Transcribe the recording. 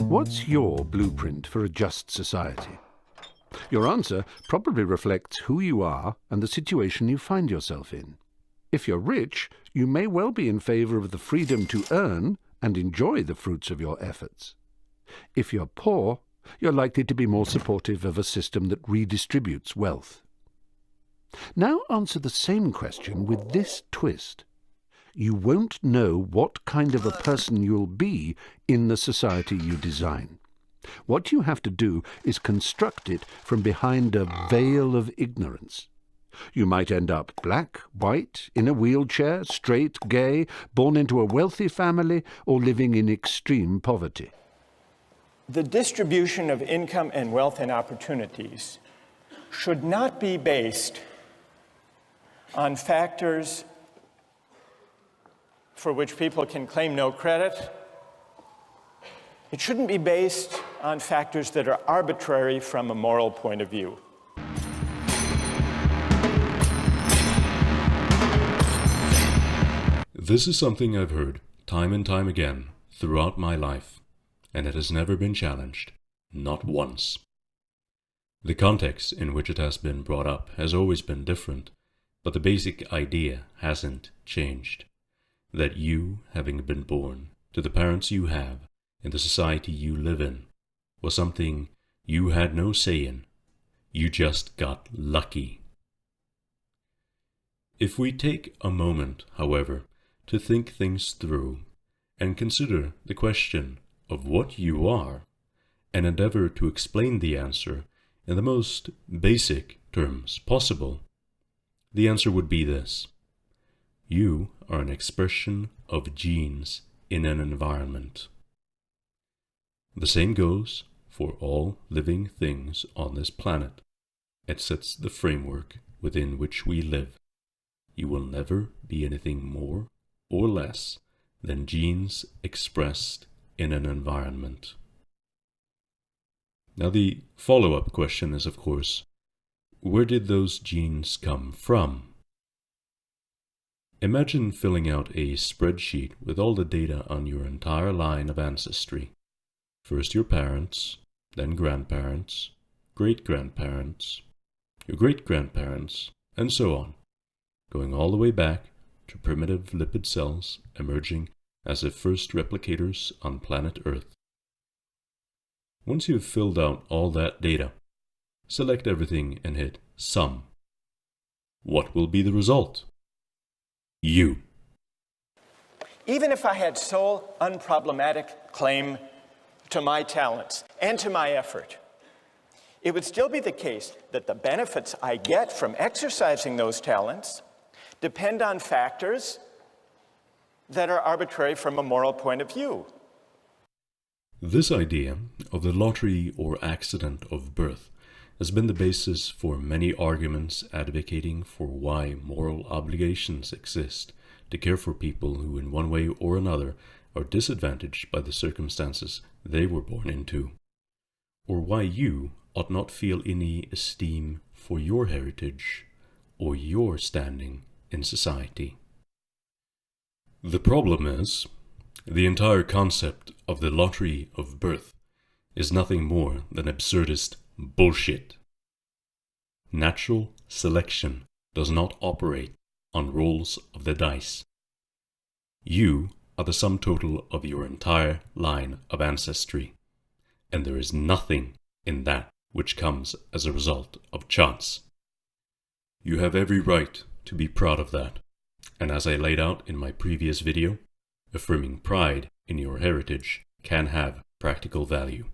What's your blueprint for a just society? Your answer probably reflects who you are and the situation you find yourself in. If you're rich, you may well be in favor of the freedom to earn and enjoy the fruits of your efforts. If you're poor, you're likely to be more supportive of a system that redistributes wealth. Now answer the same question with this twist. You won't know what kind of a person you'll be in the society you design. What you have to do is construct it from behind a veil of ignorance. You might end up black, white, in a wheelchair, straight, gay, born into a wealthy family, or living in extreme poverty. The distribution of income and wealth and opportunities should not be based on factors for which people can claim no credit. It shouldn't be based on factors that are arbitrary from a moral point of view. This is something I've heard time and time again throughout my life, and it has never been challenged, not once. The context in which it has been brought up has always been different, but the basic idea hasn't changed. That you, having been born to the parents you have in the society you live in, was something you had no say in. You just got lucky. If we take a moment, however, to think things through and consider the question of what you are and endeavor to explain the answer in the most basic terms possible, the answer would be this. You are an expression of genes in an environment. The same goes for all living things on this planet. It sets the framework within which we live. You will never be anything more or less than genes expressed in an environment. Now the follow-up question is, of course, where did those genes come from? Imagine filling out a spreadsheet with all the data on your entire line of ancestry. First your parents, then grandparents, great-grandparents, your great-grandparents, and so on, going all the way back to primitive lipid cells emerging as the first replicators on planet Earth. Once you've filled out all that data, select everything and hit Sum. What will be the result? You. Even if I had sole, unproblematic claim to my talents and to my effort, it would still be the case that the benefits I get from exercising those talents depend on factors that are arbitrary from a moral point of view. This idea of the lottery or accident of birth has been the basis for many arguments advocating for why moral obligations exist to care for people who in one way or another are disadvantaged by the circumstances they were born into, or why you ought not feel any esteem for your heritage or your standing in society. The problem is, the entire concept of the lottery of birth is nothing more than absurdist bullshit. Natural selection does not operate on rolls of the dice. You are the sum total of your entire line of ancestry, and there is nothing in that which comes as a result of chance. You have every right to be proud of that, and as I laid out in my previous video, affirming pride in your heritage can have practical value.